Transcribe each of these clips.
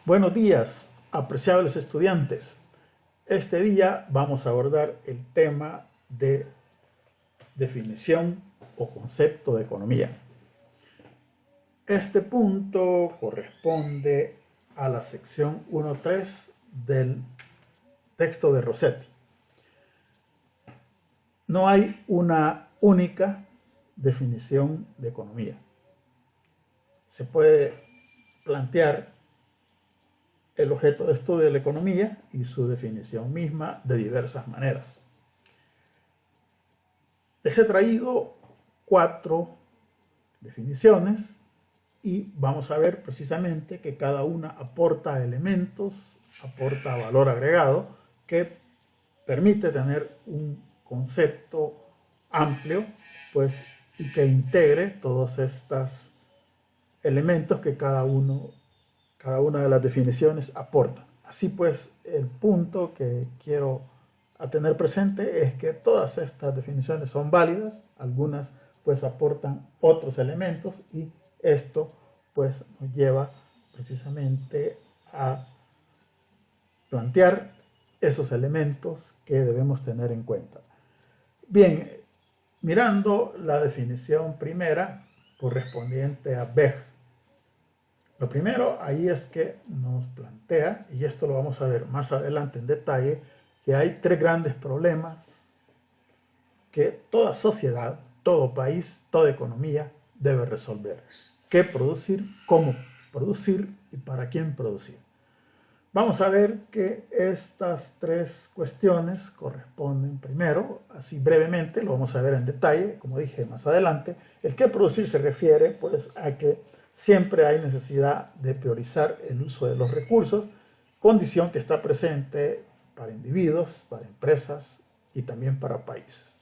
Buenos días, apreciables estudiantes. Este día vamos a abordar el tema de definición o concepto de economía. Este punto corresponde a la sección 1.3 del texto de Rossetti. No hay una única definición de economía. Se puede plantear el objeto de estudio de la economía y su definición misma de diversas maneras. Les he traído 4 definiciones y vamos a ver precisamente que cada una aporta elementos, aporta valor agregado que permite tener un concepto amplio, pues, y que integre todos estos elementos que cada una de las definiciones aporta. Así pues, el punto que quiero tener presente es que todas estas definiciones son válidas, algunas pues aportan otros elementos y esto pues nos lleva precisamente a plantear esos elementos que debemos tener en cuenta. Bien, mirando la definición primera correspondiente a Beck. Lo primero ahí es que nos plantea, y esto lo vamos a ver más adelante en detalle, que hay 3 grandes problemas que toda sociedad, todo país, toda economía debe resolver. ¿Qué producir? ¿Cómo producir? ¿Y para quién producir? Vamos a ver que estas 3 cuestiones corresponden primero, así brevemente, lo vamos a ver en detalle, como dije más adelante. El qué producir se refiere pues a que siempre hay necesidad de priorizar el uso de los recursos, condición que está presente para individuos, para empresas y también para países.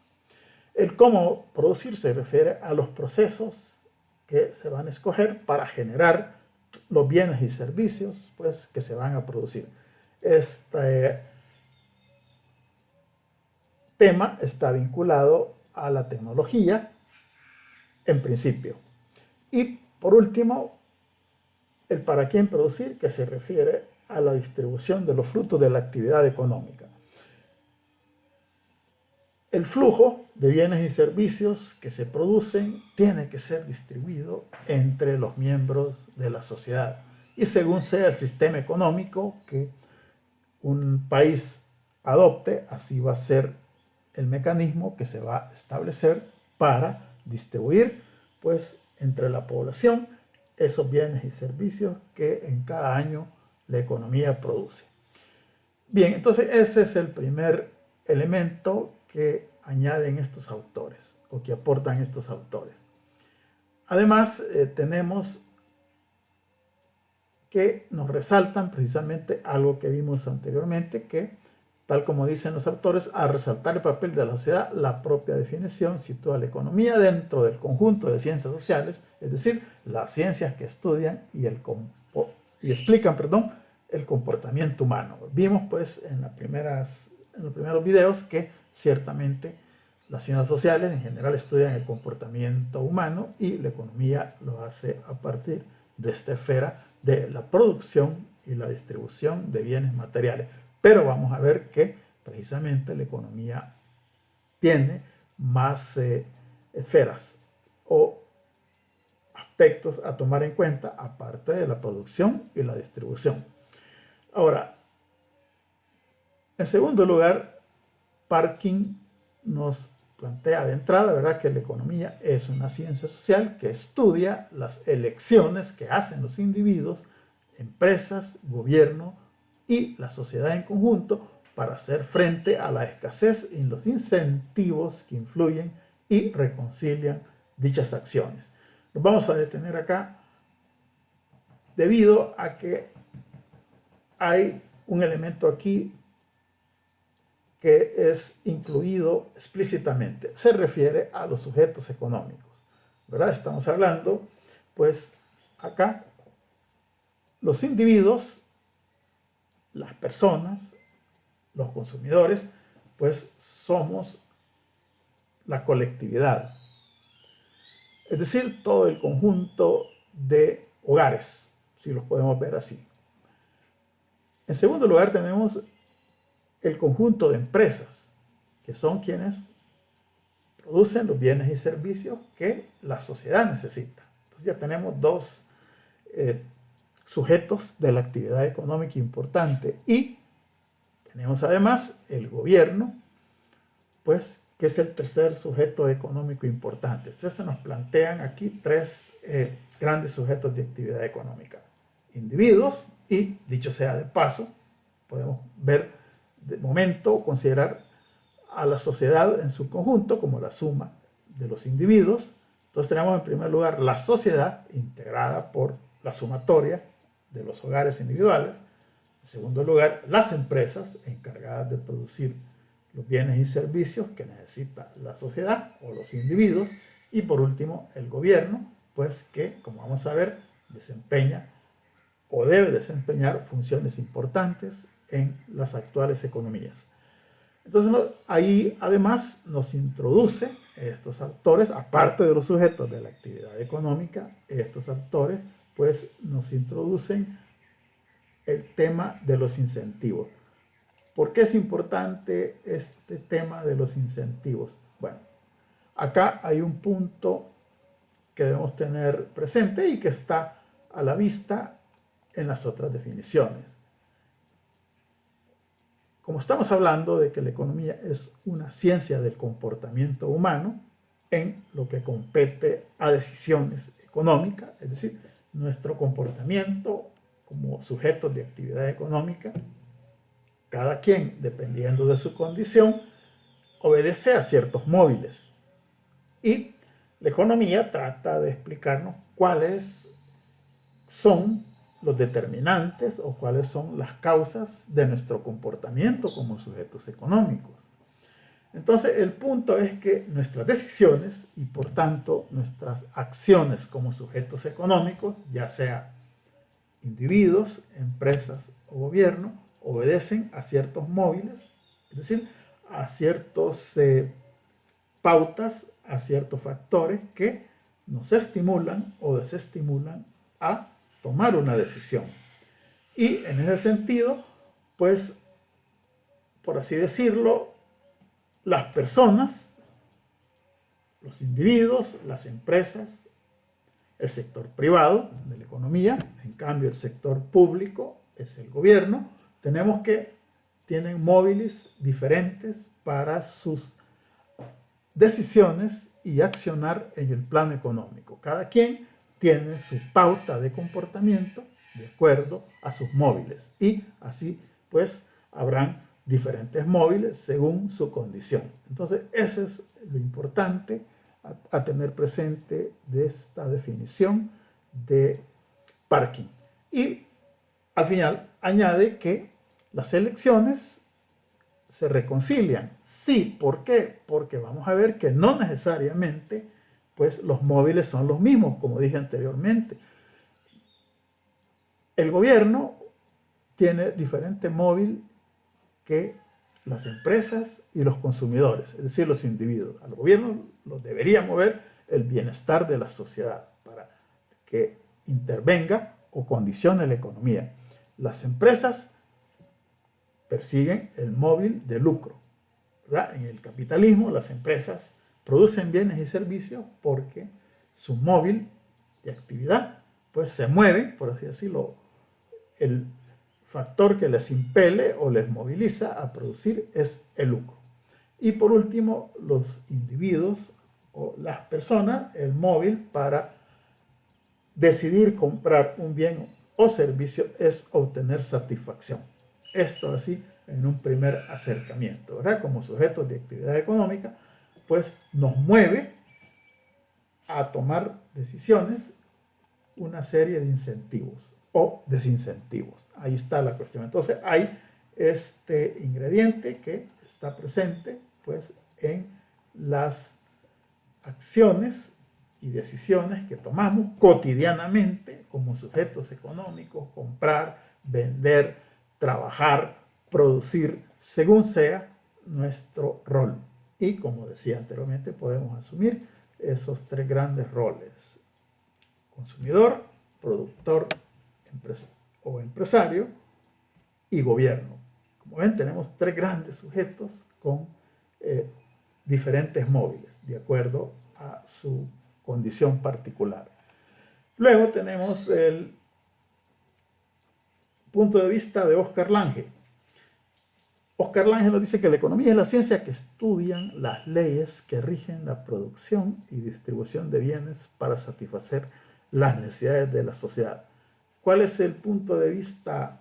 El cómo producir se refiere a los procesos que se van a escoger para generar los bienes y servicios pues, que se van a producir. Este tema está vinculado a la tecnología en principio. Y por último, el para quién producir, que se refiere a la distribución de los frutos de la actividad económica. El flujo de bienes y servicios que se producen tiene que ser distribuido entre los miembros de la sociedad y según sea el sistema económico que un país adopte, así va a ser el mecanismo que se va a establecer para distribuir pues entre la población esos bienes y servicios que en cada año la economía produce. Bien, entonces ese es el primer elemento que añaden estos autores o que aportan estos autores. Además, tenemos que nos resaltan precisamente algo que vimos anteriormente, que tal como dicen los autores, al resaltar el papel de la sociedad, la propia definición sitúa la economía dentro del conjunto de ciencias sociales, es decir, las ciencias que estudian y explican el comportamiento humano. Vimos pues en los primeros videos que ciertamente las ciencias sociales en general estudian el comportamiento humano y la economía lo hace a partir de esta esfera de la producción y la distribución de bienes materiales. Pero vamos a ver que precisamente la economía tiene más esferas o aspectos a tomar en cuenta aparte de la producción y la distribución. Ahora, en segundo lugar, Parkin nos plantea de entrada, ¿verdad?, que la economía es una ciencia social que estudia las elecciones que hacen los individuos, empresas, gobierno y la sociedad en conjunto para hacer frente a la escasez y los incentivos que influyen y reconcilian dichas acciones. Nos vamos a detener acá debido a que hay un elemento aquí que es incluido explícitamente. Se refiere a los sujetos económicos, ¿verdad? Estamos hablando, pues, acá, los individuos, las personas, los consumidores, pues somos la colectividad. Es decir, todo el conjunto de hogares, si los podemos ver así. En segundo lugar tenemos el conjunto de empresas, que son quienes producen los bienes y servicios que la sociedad necesita. Entonces ya tenemos dos sujetos de la actividad económica importante, y tenemos además el gobierno, pues, que es el tercer sujeto económico importante. Entonces se nos plantean aquí tres grandes sujetos de actividad económica: individuos, y dicho sea de paso, podemos ver de momento, considerar a la sociedad en su conjunto como la suma de los individuos. Entonces tenemos en primer lugar la sociedad, integrada por la sumatoria de los hogares individuales. En segundo lugar, las empresas, encargadas de producir los bienes y servicios que necesita la sociedad o los individuos. Y por último, el gobierno, pues que, como vamos a ver, desempeña o debe desempeñar funciones importantes en las actuales economías. Entonces ahí además nos introduce estos actores, aparte de los sujetos de la actividad económica, estos actores pues nos introducen el tema de los incentivos. ¿Por qué es importante este tema de los incentivos? Bueno, acá hay un punto que debemos tener presente y que está a la vista en las otras definiciones. Como estamos hablando de que la economía es una ciencia del comportamiento humano en lo que compete a decisiones económicas, es decir, nuestro comportamiento como sujetos de actividad económica, cada quien, dependiendo de su condición, obedece a ciertos móviles. Y la economía trata de explicarnos cuáles son los determinantes o cuáles son las causas de nuestro comportamiento como sujetos económicos. Entonces, el punto es que nuestras decisiones y por tanto nuestras acciones como sujetos económicos, ya sea individuos, empresas o gobierno, obedecen a ciertos móviles, es decir, a ciertas pautas, a ciertos factores que nos estimulan o desestimulan a tomar una decisión. Y en ese sentido, pues, por así decirlo, las personas, los individuos, las empresas, el sector privado de la economía, en cambio el sector público es el gobierno, tenemos que tienen móviles diferentes para sus decisiones y accionar en el plano económico. Cada quien tiene su pauta de comportamiento de acuerdo a sus móviles, y así pues habrán diferentes móviles según su condición. Entonces eso es lo importante a tener presente de esta definición de Parkin. Y al final añade que las elecciones se reconcilian. Sí, ¿por qué? Porque vamos a ver que no necesariamente pues los móviles son los mismos, como dije anteriormente. El gobierno tiene diferente móvil que las empresas y los consumidores, es decir, los individuos. Al gobierno lo debería mover el bienestar de la sociedad para que intervenga o condicione la economía. Las empresas persiguen el móvil de lucro, ¿verdad? En el capitalismo las empresas producen bienes y servicios porque su móvil de actividad pues se mueve, por así decirlo, el factor que les impele o les moviliza a producir es el lucro. Y por último, los individuos o las personas, el móvil para decidir comprar un bien o servicio es obtener satisfacción. Esto así en un primer acercamiento, ¿verdad? Como sujetos de actividad económica, pues nos mueve a tomar decisiones una serie de incentivos o desincentivos. Ahí está la cuestión. Entonces hay este ingrediente que está presente pues en las acciones y decisiones que tomamos cotidianamente como sujetos económicos: comprar, vender, trabajar, producir, según sea nuestro rol. Y como decía anteriormente, podemos asumir esos tres grandes roles: consumidor, productor o empresario, y gobierno. Como ven, tenemos tres grandes sujetos con diferentes móviles, de acuerdo a su condición particular. Luego tenemos el punto de vista de Oscar Lange. Oscar Lange nos dice que la economía es la ciencia que estudian las leyes que rigen la producción y distribución de bienes para satisfacer las necesidades de la sociedad. ¿Cuál es el punto de vista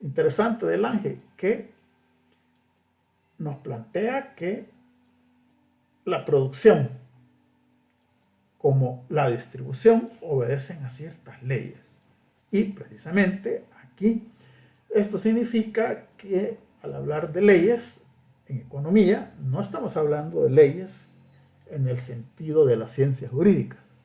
interesante de Lange? Que nos plantea que la producción como la distribución obedecen a ciertas leyes. Y precisamente aquí esto significa que al hablar de leyes en economía no estamos hablando de leyes en el sentido de las ciencias jurídicas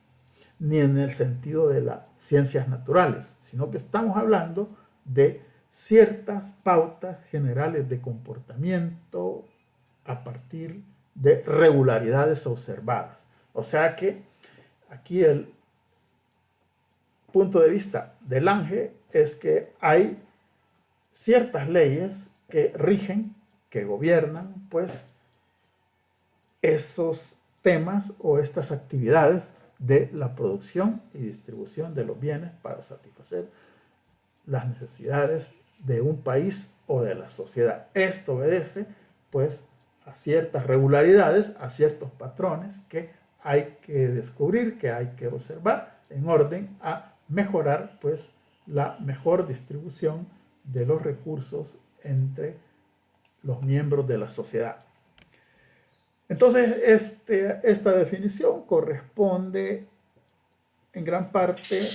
ni en el sentido de las ciencias naturales, sino que estamos hablando de ciertas pautas generales de comportamiento a partir de regularidades observadas. O sea que aquí el punto de vista de Lange es que hay ciertas leyes que rigen, que gobiernan, pues, esos temas o estas actividades de la producción y distribución de los bienes para satisfacer las necesidades de un país o de la sociedad. Esto obedece, pues, a ciertas regularidades, a ciertos patrones que hay que descubrir, que hay que observar en orden a mejorar, pues, la mejor distribución de los recursos entre los miembros de la sociedad. Entonces, esta definición corresponde en gran parte,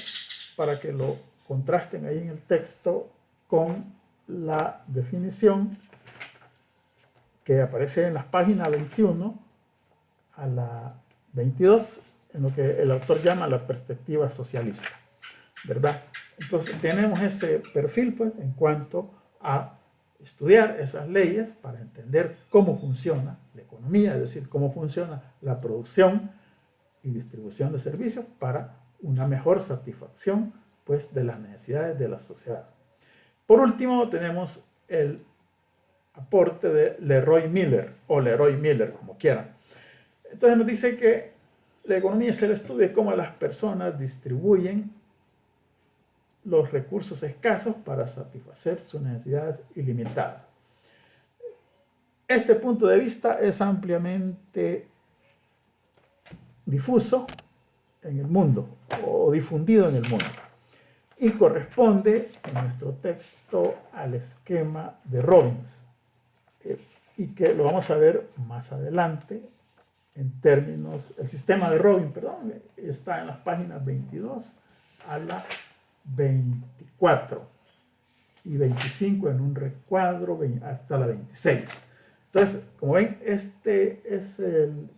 para que lo contrasten ahí en el texto, con la definición que aparece en las páginas 21 a la 22, en lo que el autor llama la perspectiva socialista, ¿verdad? Entonces tenemos ese perfil, pues, en cuanto a estudiar esas leyes para entender cómo funciona la economía, es decir, cómo funciona la producción y distribución de servicios para una mejor satisfacción, pues, de las necesidades de la sociedad. Por último, tenemos el aporte de Leroy Miller, o Leroy Miller, como quieran. Entonces nos dice que la economía es el estudio de cómo las personas distribuyen los recursos escasos para satisfacer sus necesidades ilimitadas. Este punto de vista es ampliamente difuso en el mundo, o difundido en el mundo, y corresponde en nuestro texto al esquema de Robbins, y que lo vamos a ver más adelante en términos, el sistema de Robbins, perdón, está en las páginas 22 a la 24 y 25 en un recuadro hasta la 26. Entonces, como ven, este es el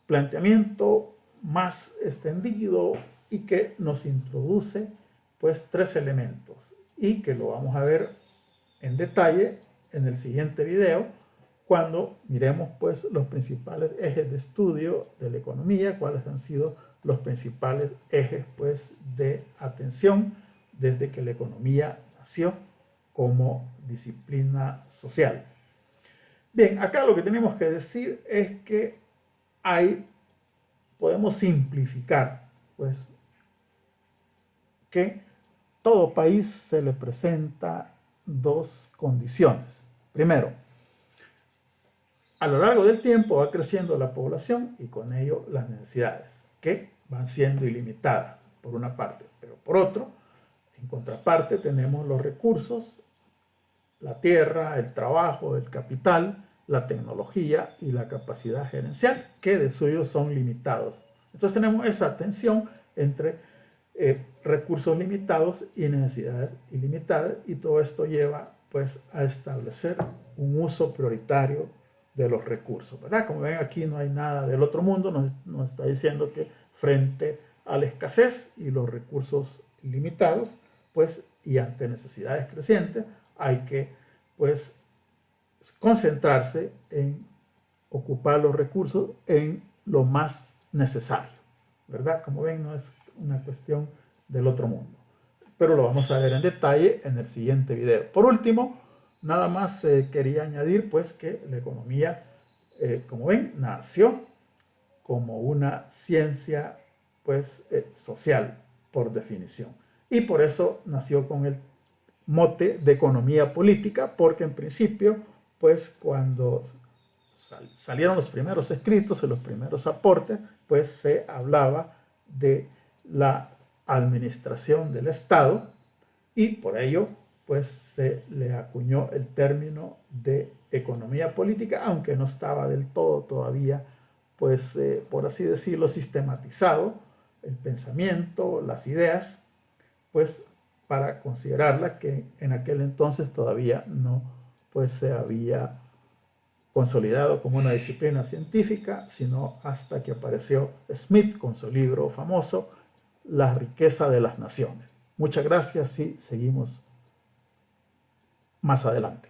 planteamiento más extendido y que nos introduce, pues, tres elementos, y que lo vamos a ver en detalle en el siguiente video, cuando miremos, pues, los principales ejes de estudio de la economía, cuáles han sido los principales ejes, pues, de atención desde que la economía nació como disciplina social. Bien, acá lo que tenemos que decir es que podemos simplificar, pues, que todo país se le presenta dos condiciones. Primero, a lo largo del tiempo va creciendo la población y con ello las necesidades, que van siendo ilimitadas, por una parte, pero por otro, en contraparte, tenemos los recursos, la tierra, el trabajo, el capital, la tecnología y la capacidad gerencial, que de suyo son limitados. Entonces tenemos esa tensión entre recursos limitados y necesidades ilimitadas, y todo esto lleva, pues, a establecer un uso prioritario de los recursos, ¿verdad? Como ven, aquí no hay nada del otro mundo, nos está diciendo que frente a la escasez y los recursos limitados, pues, y ante necesidades crecientes, hay que, pues, concentrarse en ocupar los recursos en lo más necesario, ¿verdad? Como ven, no es una cuestión del otro mundo. pero lo vamos a ver en detalle en el siguiente video. Por último, nada más quería añadir pues que la economía, como ven, nació como una ciencia pues social por definición, y por eso nació con el mote de economía política, porque en principio pues cuando salieron los primeros escritos y los primeros aportes, pues se hablaba de la administración del Estado, y por ello pues se le acuñó el término de economía política, aunque no estaba del todo todavía, pues por así decirlo, sistematizado el pensamiento, las ideas, pues para considerarla que en aquel entonces todavía no pues se había consolidado como una disciplina científica, sino hasta que apareció Smith con su libro famoso, La riqueza de las naciones. Muchas gracias y seguimos más adelante.